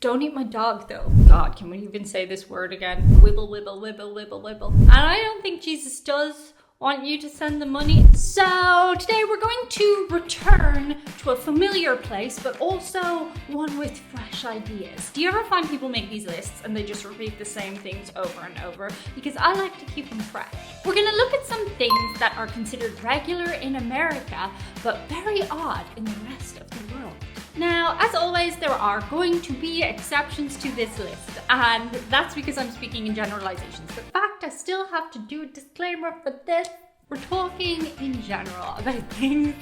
Don't eat my dog though. God, can we even say this word again? Wibble, wibble, wibble, wibble, wibble. And I don't think Jesus does want you to send the money. So today we're going to return to a familiar place, but also one with fresh ideas. Do you ever find people make these lists and they just repeat the same things over and over? Because I like to keep them fresh. We're gonna look at some things that are considered regular in America, but very odd in the rest of the world. Now, as always, there are going to be exceptions to this list, and that's because I'm speaking in generalizations. The fact I still have to do a disclaimer for this, we're talking in general about things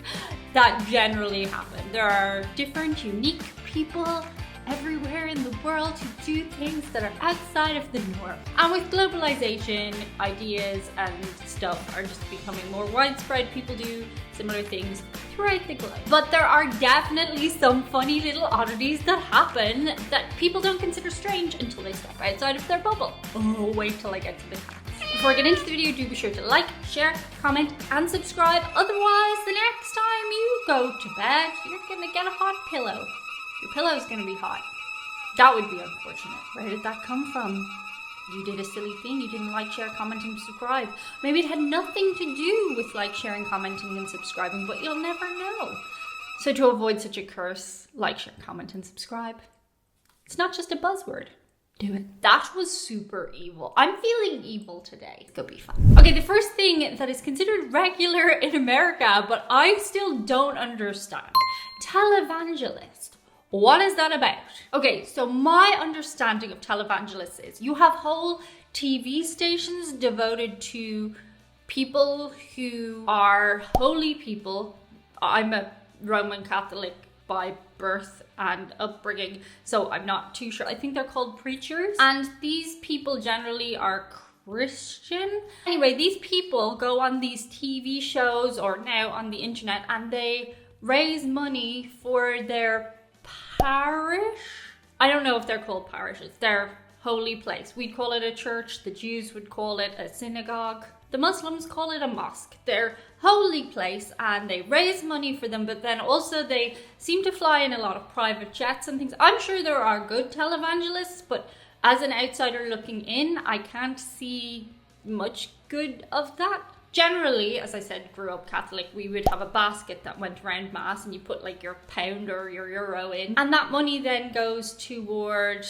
that generally happen. There are different, unique people everywhere in the world who do things that are outside of the norm. And with globalization, ideas and stuff are just becoming more widespread. People do similar things throughout the globe. But there are definitely some funny little oddities that happen that people don't consider strange until they step outside of their bubble. Oh, wait till I get to the cats. Before I get into the video, do be sure to like, share, comment, and subscribe. Otherwise, the next time you go to bed, you're gonna get a hot pillow. Your pillow's gonna be hot. That would be unfortunate. Where did that come from? You did a silly thing. You didn't like, share, comment, and subscribe. Maybe it had nothing to do with like, sharing, commenting, and subscribing, but you'll never know. So to avoid such a curse, like, share, comment, and subscribe. It's not just a buzzword. Do it. That was super evil. I'm feeling evil today. It's gonna be fun. Okay, the first thing that is considered regular in America, but I still don't understand. Televangelist. What is that about? Okay, so my understanding of televangelists is you have whole TV stations devoted to people who are holy people. I'm a Roman Catholic by birth and upbringing, so I'm not too sure. I think they're called preachers. And these people generally are Christian. Anyway, these people go on these TV shows or now on the internet and they raise money for their parish? I don't know if they're called parishes. They're holy place. We'd call it a church. The Jews would call it a synagogue. The Muslims call it a mosque. They're holy place and they raise money for them, but then also they seem to fly in a lot of private jets and things. I'm sure there are good televangelists, but as an outsider looking in, I can't see much good of that. Generally, as I said, grew up Catholic, we would have a basket that went around mass and you put like your pound or your euro in. And that money then goes toward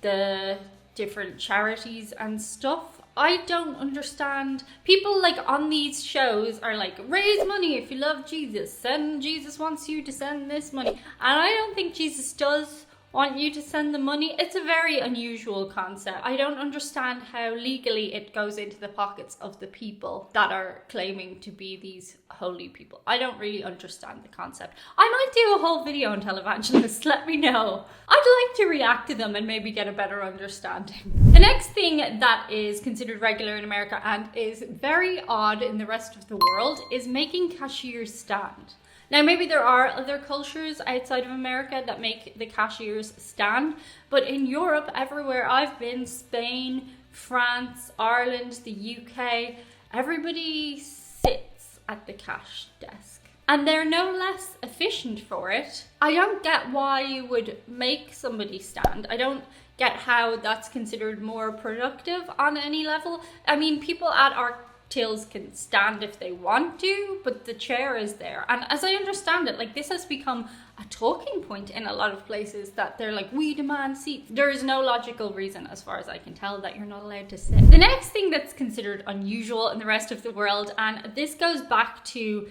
the different charities and stuff. I don't understand. People like on these shows are like, raise money if you love Jesus. Jesus wants you to send this money. And I don't think Jesus does want you to send the money. It's a very unusual concept. I don't understand how legally it goes into the pockets of the people that are claiming to be these holy people. I don't really understand the concept. I might do a whole video on televangelists, let me know. I'd like to react to them and maybe get a better understanding. The next thing that is considered regular in America and is very odd in the rest of the world is making cashiers stand. Now, maybe there are other cultures outside of America that make the cashiers stand, but in Europe, everywhere I've been, Spain, France, Ireland, the UK, everybody sits at the cash desk. And they're no less efficient for it. I don't get why you would make somebody stand. I don't get how that's considered more productive on any level. I mean, people at our tills can stand if they want to, but the chair is there. And as I understand it, like this has become a talking point in a lot of places that they're like, we demand seats. There is no logical reason, as far as I can tell, that you're not allowed to sit. The next thing that's considered unusual in the rest of the world, and this goes back to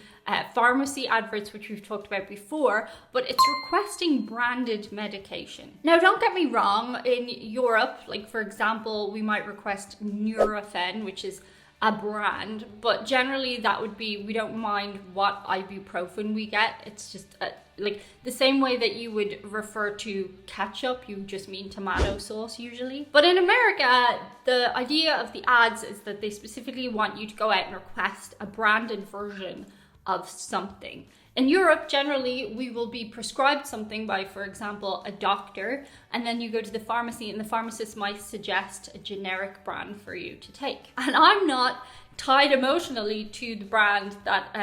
pharmacy adverts, which we've talked about before, but it's requesting branded medication. Now, don't get me wrong, in Europe, like for example, we might request Nurofen, which is a brand, but generally that would be, we don't mind what ibuprofen we get. It's just like the same way that you would refer to ketchup, you just mean tomato sauce usually. But in America, the idea of the ads is that they specifically want you to go out and request a branded version of something. In Europe, generally, we will be prescribed something by, for example, a doctor, and then you go to the pharmacy and the pharmacist might suggest a generic brand for you to take. And I'm not tied emotionally to the brand that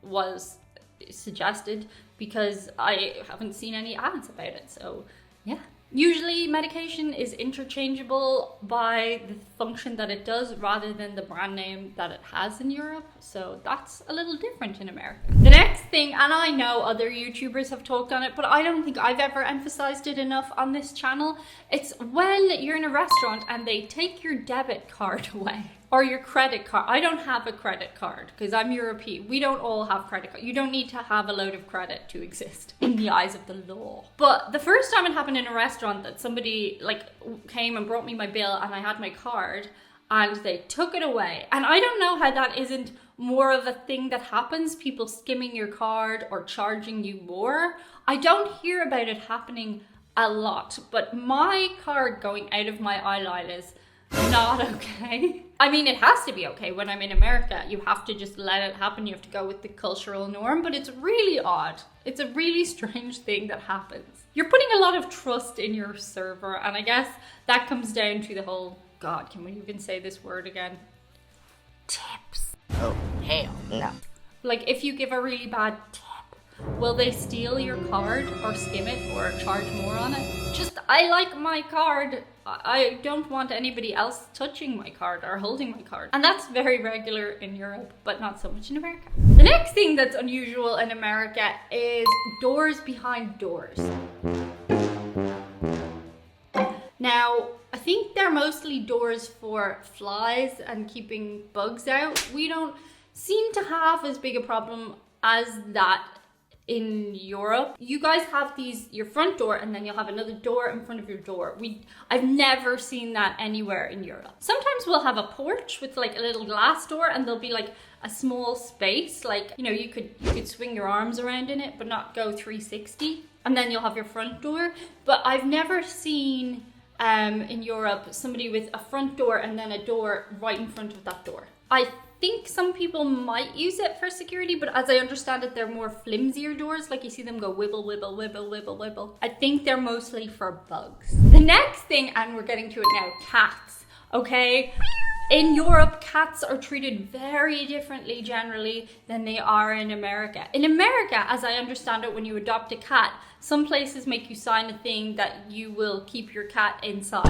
was suggested because I haven't seen any ads about it. So yeah, Usually medication is interchangeable by the function that it does rather than the brand name that it has in Europe. So that's a little different in America. The next thing, and I know other YouTubers have talked on it, but I don't think I've ever emphasized it enough on this channel. It's when you're in a restaurant and they take your debit card away. Or your credit card. I don't have a credit card because I'm European. We don't all have credit cards. You don't need to have a load of credit to exist in the eyes of the law. But the first time it happened in a restaurant that somebody like came and brought me my bill and I had my card and they took it away. And I don't know how that isn't more of a thing that happens, people skimming your card or charging you more. I don't hear about it happening a lot, but my card going out of my eyeline is not okay. I mean, it has to be okay when I'm in America. You have to just let it happen. You have to go with the cultural norm, but it's really odd. It's a really strange thing that happens. You're putting a lot of trust in your server, and I guess that comes down to the whole, God, can we even say this word again? Tips. Oh, hell no. Like, if you give a really bad tip, will they steal your card or skim it or charge more on it? Just, I like my card. I don't want anybody else touching my card or holding my card. And that's very regular in Europe, but not so much in America. The next thing that's unusual in America is doors behind doors. Now, I think they're mostly doors for flies and keeping bugs out. We don't seem to have as big a problem as that in Europe. You guys have your front door and then you'll have another door in front of your door. I've never seen that anywhere in Europe. Sometimes we'll have a porch with like a little glass door and there'll be like a small space, like, you know, you could swing your arms around in it but not go 360, and then you'll have your front door. But I've never seen in Europe somebody with a front door and then a door right in front of that door. I think some people might use it for security, but as I understand it, they're more flimsier doors. Like you see them go wibble, wibble, wibble, wibble, wibble. I think they're mostly for bugs. The next thing, and we're getting to it now, cats, okay? In Europe, cats are treated very differently generally than they are in America. In America, as I understand it, when you adopt a cat, some places make you sign a thing that you will keep your cat inside.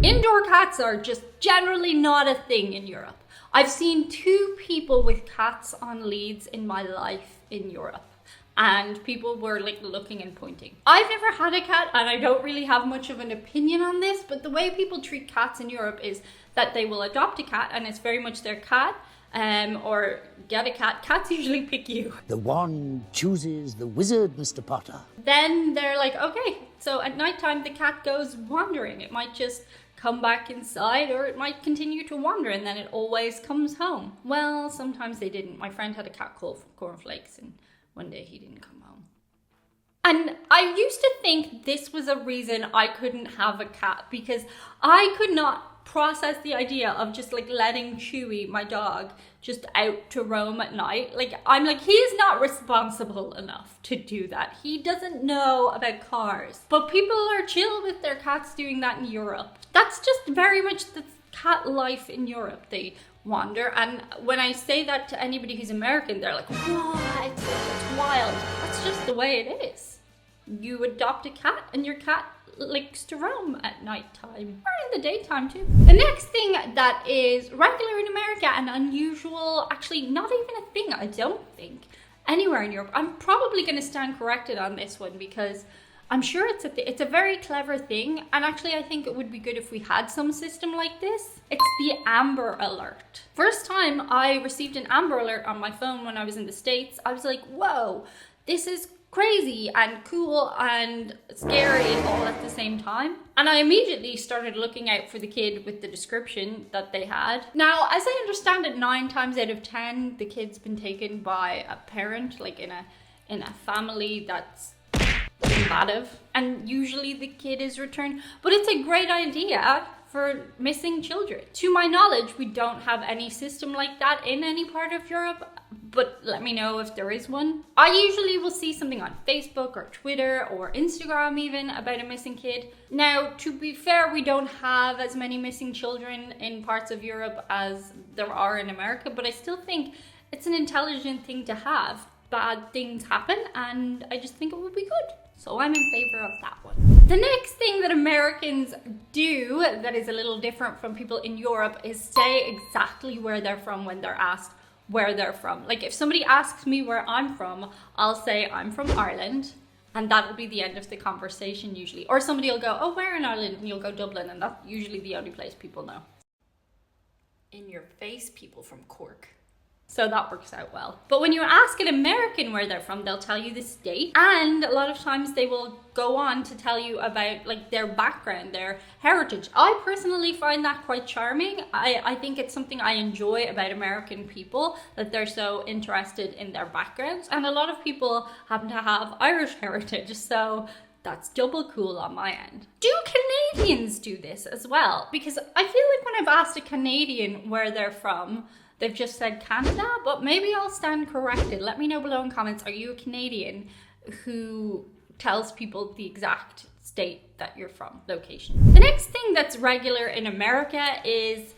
Indoor cats are just generally not a thing in Europe. I've seen 2 people with cats on leads in my life in Europe, and people were like looking and pointing. I've never had a cat and I don't really have much of an opinion on this, but the way people treat cats in Europe is that they will adopt a cat and it's very much their cat, or get a cat. Cats usually pick you. The wand chooses the wizard, Mr. Potter. Then they're like, okay, so at nighttime the cat goes wandering. It might just come back inside, or it might continue to wander and then it always comes home. Well, sometimes they didn't. My friend had a cat called Cornflakes and one day he didn't come home. And I used to think this was a reason I couldn't have a cat, because I could not process the idea of just like letting Chewie, my dog, just out to roam at night. Like, I'm like, he's not responsible enough to do that. He doesn't know about cars. But people are chill with their cats doing that in Europe. That's just very much the cat life in Europe. They wander, and when I say that to anybody who's American, they're like, what? It's wild. That's just the way it is. You adopt a cat and your cat likes to roam at nighttime, or in the daytime too. The next thing that is regular in America and unusual, actually not even a thing, I don't think, anywhere in Europe. I'm probably going to stand corrected on this one because I'm sure it's a very clever thing, and actually I think it would be good if we had some system like this. It's the Amber Alert. First time I received an Amber Alert on my phone when I was in the States, I was like, whoa, this is crazy and cool and scary all at the same time. And I immediately started looking out for the kid with the description that they had. Now, as I understand it, 9 times out of 10, the kid's been taken by a parent, like in a family that's combative, and usually the kid is returned. But it's a great idea for missing children. To my knowledge, we don't have any system like that in any part of Europe, but let me know if there is one. I usually will see something on Facebook or Twitter or Instagram even about a missing kid. Now, to be fair, we don't have as many missing children in parts of Europe as there are in America, but I still think it's an intelligent thing to have. Bad things happen, and I just think it would be good. So I'm in favor of that one. The next thing that Americans do that is a little different from people in Europe is say exactly where they're from when they're asked where they're from. Like if somebody asks me where I'm from, I'll say I'm from Ireland, and that'll be the end of the conversation usually. Or somebody will go, oh, where in Ireland? And you'll go Dublin, and that's usually the only place people know. In your face, people from Cork. So that works out well. But when you ask an American where they're from, they'll tell you the state. And a lot of times they will go on to tell you about like their background, their heritage. I personally find that quite charming. I think it's something I enjoy about American people, that they're so interested in their backgrounds. And a lot of people happen to have Irish heritage, so that's double cool on my end. Do Canadians do this as well? Because I feel like when I've asked a Canadian where they're from, they've just said Canada, but maybe I'll stand corrected. Let me know below in comments, are you a Canadian who tells people the exact state that you're from, location? The next thing that's regular in America is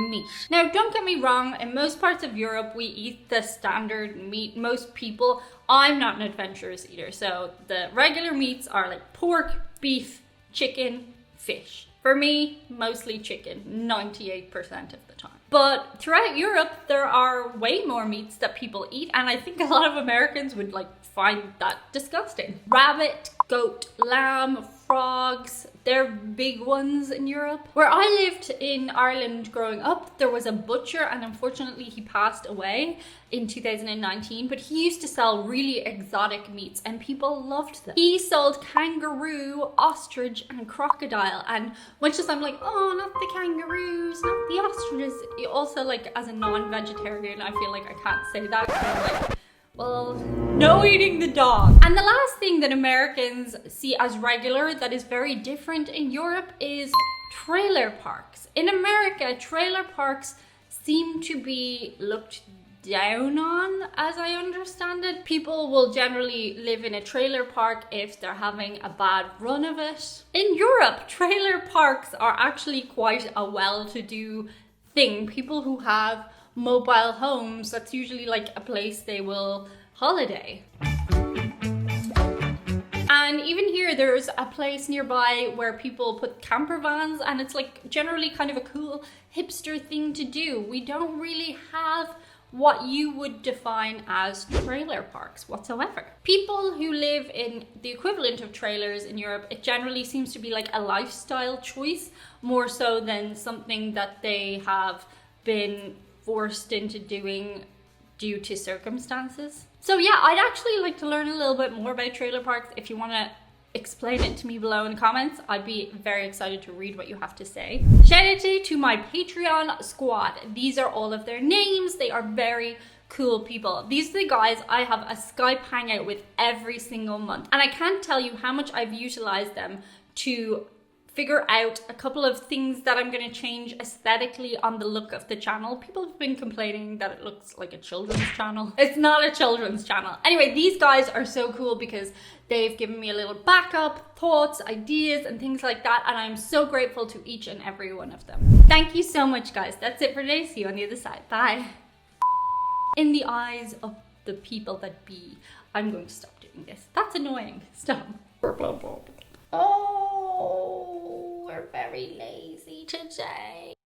meat. Now, don't get me wrong, in most parts of Europe, we eat the standard meat. Most people, I'm not an adventurous eater, so the regular meats are like pork, beef, chicken, fish. For me, mostly chicken, 98% of the time. But throughout Europe, there are way more meats that people eat, and I think a lot of Americans would like find that disgusting. Rabbit, goat, lamb, frogs, they're big ones in Europe. Where I lived in Ireland growing up, there was a butcher, and unfortunately he passed away in 2019, but he used to sell really exotic meats and people loved them. He sold kangaroo, ostrich, and crocodile, and much as I'm like, oh, not the kangaroos, not the ostriches, also like as a non-vegetarian, I feel like I can't say that, 'cause I'm like, well, no eating the dog. And the last thing that Americans see as regular that is very different in Europe is trailer parks. In America, trailer parks seem to be looked down on, as I understand it. People will generally live in a trailer park if they're having a bad run of it. In Europe, trailer parks are actually quite a well-to-do thing. People who have mobile homes, that's usually like a place they will holiday. And even here, there's a place nearby where people put camper vans, and it's like generally kind of a cool hipster thing to do. We don't really have what you would define as trailer parks whatsoever. People who live in the equivalent of trailers in Europe, it generally seems to be like a lifestyle choice more so than something that they have been forced into doing due to circumstances. So yeah, I'd actually like to learn a little bit more about trailer parks. If you want to explain it to me below in the comments, I'd be very excited to read what you have to say. Shout out to my Patreon squad. These are all of their names. They are very cool people. These are the guys I have a Skype hangout with every single month, and I can't tell you how much I've utilized them to figure out a couple of things that I'm going to change aesthetically on the look of the channel. People have been complaining that it looks like a children's channel. It's not a children's channel. Anyway, these guys are so cool because they've given me a little backup, thoughts, ideas, and things like that, and I'm so grateful to each and every one of them. Thank you so much, guys. That's it for today. See you on the other side. Bye. In the eyes of the people that be, I'm going to stop doing this. That's annoying. Stop. Oh, we're very lazy today.